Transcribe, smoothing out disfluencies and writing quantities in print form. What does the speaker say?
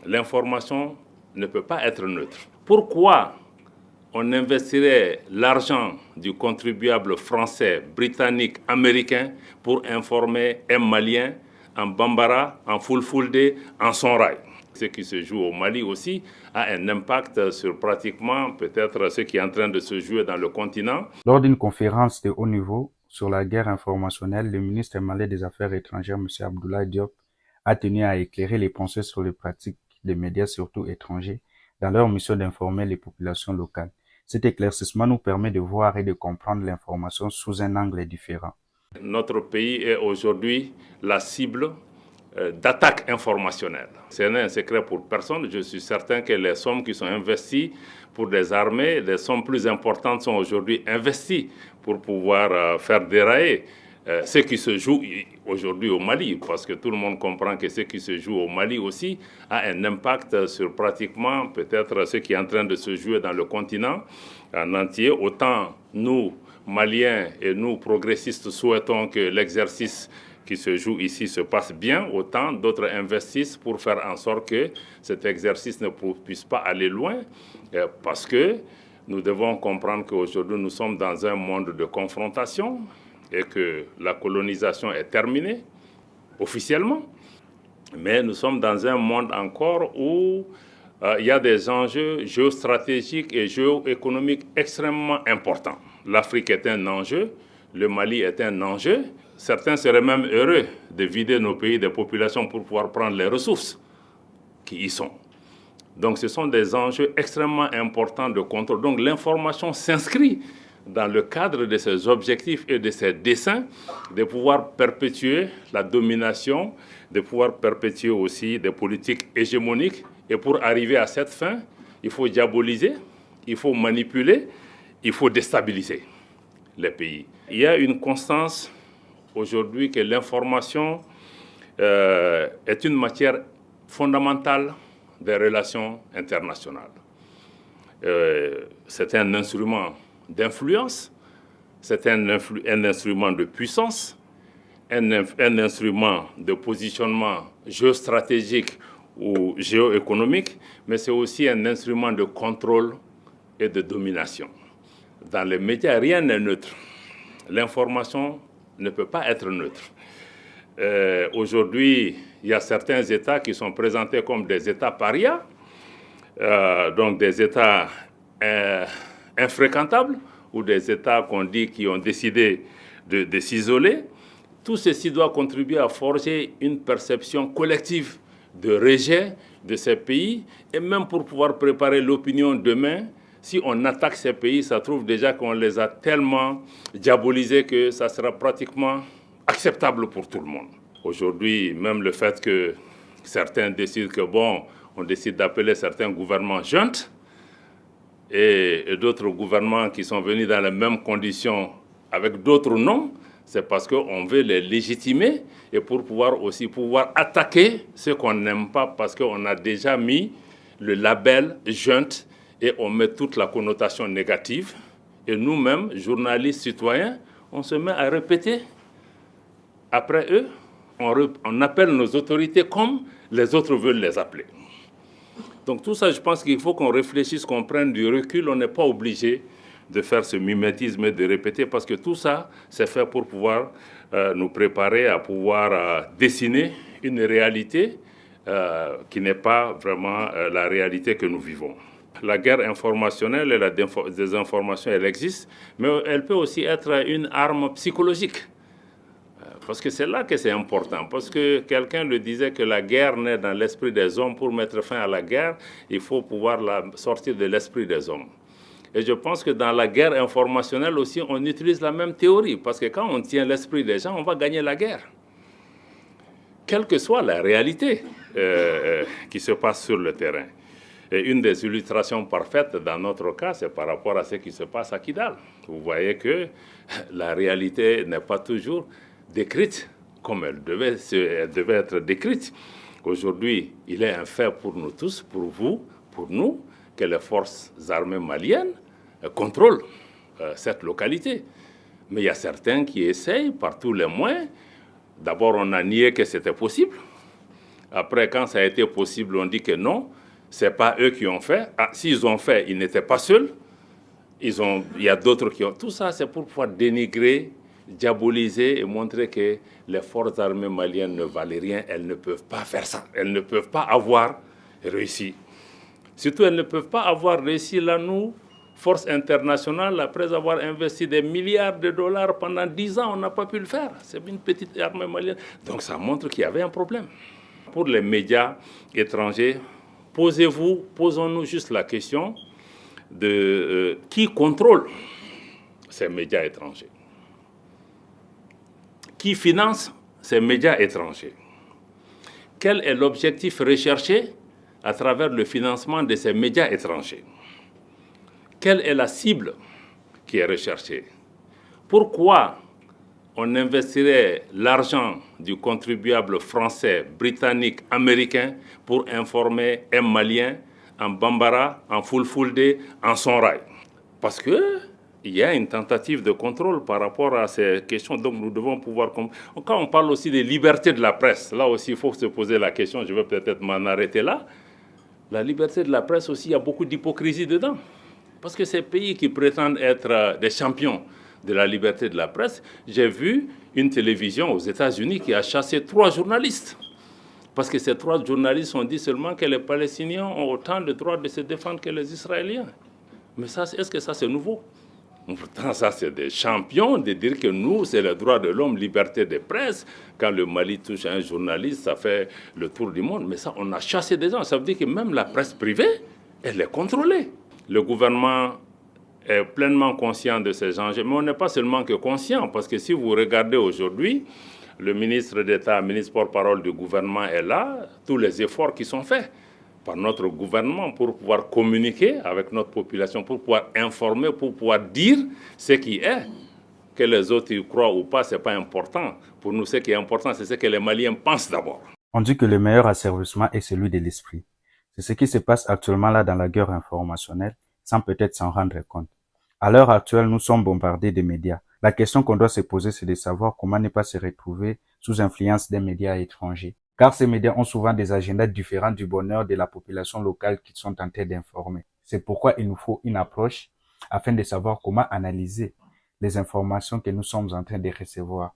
l'information ne peut pas être neutre. Pourquoi on investirait l'argent du contribuable français, britannique, américain pour informer un Malien en Bambara, en Fulfulde, en Songhai? Ce qui se joue au Mali aussi a un impact sur pratiquement peut-être ce qui est en train de se jouer dans le continent. Lors d'une conférence de haut niveau sur la guerre informationnelle, le ministre malien des Affaires étrangères, M. Abdoulaye Diop, a tenu à éclairer les penseurs sur les pratiques des médias, surtout étrangers, dans leur mission d'informer les populations locales. Cet éclaircissement nous permet de voir et de comprendre l'information sous un angle différent. Notre pays est aujourd'hui la cible d'attaques informationnelles. Ce n'est un secret pour personne. Je suis certain que les sommes qui sont investies pour des armées, les sommes plus importantes sont aujourd'hui investies pour pouvoir faire dérailler ce qui se joue aujourd'hui au Mali, parce que tout le monde comprend que ce qui se joue au Mali aussi a un impact sur pratiquement peut-être ce qui est en train de se jouer dans le continent en entier. Autant nous, Maliens et nous, progressistes, souhaitons que l'exercice qui se joue ici se passe bien, autant d'autres investissent pour faire en sorte que cet exercice ne puisse pas aller loin, parce que nous devons comprendre qu'aujourd'hui nous sommes dans un monde de confrontation et que la colonisation est terminée officiellement, mais nous sommes dans un monde encore où il y a des enjeux géostratégiques et géoéconomiques extrêmement importants. L'Afrique est un enjeu, le Mali est un enjeu. Certains seraient même heureux de vider nos pays des populations pour pouvoir prendre les ressources qui y sont. Donc ce sont des enjeux extrêmement importants de contrôle. Donc l'information s'inscrit dans le cadre de ces objectifs et de ces desseins, de pouvoir perpétuer la domination, de pouvoir perpétuer aussi des politiques hégémoniques. Et pour arriver à cette fin, il faut diaboliser, il faut manipuler, il faut déstabiliser les pays. Il y a une constance aujourd'hui que l'information est une matière fondamentale des relations internationales. C'est un instrument d'influence, c'est un instrument de puissance, un instrument de positionnement géostratégique ou géoéconomique, mais c'est aussi un instrument de contrôle et de domination. Dans les médias, rien n'est neutre. L'information ne peut pas être neutre. Aujourd'hui, il y a certains États qui sont présentés comme des États parias, donc des États infréquentables, ou des États qu'on dit qui ont décidé de s'isoler. Tout ceci doit contribuer à forger une perception collective de rejet de ces pays, et même pour pouvoir préparer l'opinion demain. Si on attaque ces pays, ça trouve déjà qu'on les a tellement diabolisés que ça sera pratiquement acceptable pour tout le monde. Aujourd'hui, même le fait que certains décident que, on décide d'appeler certains gouvernements juntes et d'autres gouvernements qui sont venus dans les mêmes conditions avec d'autres noms, c'est parce qu'on veut les légitimer et pour pouvoir attaquer ceux qu'on n'aime pas parce qu'on a déjà mis le label junte et on met toute la connotation négative. Et nous-mêmes, journalistes, citoyens, on se met à répéter. Après eux, on appelle nos autorités comme les autres veulent les appeler. Donc tout ça, je pense qu'il faut qu'on réfléchisse, qu'on prenne du recul. On n'est pas obligé de faire ce mimétisme et de répéter parce que tout ça, c'est fait pour pouvoir nous préparer à pouvoir dessiner une réalité qui n'est pas vraiment la réalité que nous vivons. La guerre informationnelle et la désinformation, elle existe, mais elle peut aussi être une arme psychologique. Parce que c'est là que c'est important. Parce que quelqu'un le disait que la guerre naît dans l'esprit des hommes. Pour mettre fin à la guerre, il faut pouvoir la sortir de l'esprit des hommes. Et je pense que dans la guerre informationnelle aussi, on utilise la même théorie. Parce que quand on tient l'esprit des gens, on va gagner la guerre. Quelle que soit la réalité qui se passe sur le terrain. Et une des illustrations parfaites dans notre cas, c'est par rapport à ce qui se passe à Kidal. Vous voyez que la réalité n'est pas toujours décrite comme elle devait être décrite. Aujourd'hui, il est un fait pour nous tous, pour vous, pour nous, que les forces armées maliennes contrôlent cette localité. Mais il y a certains qui essayent par tous les moyens. D'abord, on a nié que c'était possible. Après, quand ça a été possible, on dit que non, ce n'est pas eux qui ont fait. Ah, s'ils ont fait, ils n'étaient pas seuls. Il y a d'autres qui ont... Tout ça, c'est pour pouvoir dénigrer, diaboliser et montrer que les forces armées maliennes ne valaient rien. Elles ne peuvent pas faire ça. Elles ne peuvent pas avoir réussi. Surtout, elles ne peuvent pas avoir réussi là, nous, force internationale, après avoir investi des milliards de dollars pendant 10 ans, on n'a pas pu le faire. C'est une petite armée malienne. Donc ça montre qu'il y avait un problème. Pour les médias étrangers, posons-nous juste la question de qui contrôle ces médias étrangers, qui finance ces médias étrangers, quel est l'objectif recherché à travers le financement de ces médias étrangers, quelle est la cible qui est recherchée, pourquoi on investirait l'argent du contribuable français, britannique, américain pour informer un Malien en Bambara, en Fulfulde, en Sonrai. Parce qu'il y a une tentative de contrôle par rapport à ces questions. Donc nous devons pouvoir... Quand on parle aussi des libertés de la presse, là aussi il faut se poser la question, je vais peut-être m'en arrêter là. La liberté de la presse aussi, il y a beaucoup d'hypocrisie dedans. Parce que ces pays qui prétendent être des champions de la liberté de la presse, j'ai vu une télévision aux États-Unis qui a chassé 3 journalistes. Parce que ces 3 journalistes ont dit seulement que les Palestiniens ont autant de droits de se défendre que les Israéliens. Mais ça, est-ce que ça c'est nouveau? Pourtant, ça c'est des champions de dire que nous, c'est le droit de l'homme, liberté de presse. Quand le Mali touche un journaliste, ça fait le tour du monde. Mais ça, on a chassé des gens. Ça veut dire que même la presse privée, elle est contrôlée. Le gouvernement est pleinement conscient de ces enjeux. Mais on n'est pas seulement que conscient, parce que si vous regardez aujourd'hui, le ministre d'État, ministre porte-parole du gouvernement est là, tous les efforts qui sont faits par notre gouvernement pour pouvoir communiquer avec notre population, pour pouvoir informer, pour pouvoir dire ce qui est. Que les autres y croient ou pas, ce n'est pas important. Pour nous, ce qui est important, c'est ce que les Maliens pensent d'abord. On dit que le meilleur asservissement est celui de l'esprit. C'est ce qui se passe actuellement là dans la guerre informationnelle, sans peut-être s'en rendre compte. À l'heure actuelle, nous sommes bombardés de médias. La question qu'on doit se poser, c'est de savoir comment ne pas se retrouver sous influence des médias étrangers. Car ces médias ont souvent des agendas différents du bonheur de la population locale qu'ils sont tentés d'informer. C'est pourquoi il nous faut une approche afin de savoir comment analyser les informations que nous sommes en train de recevoir.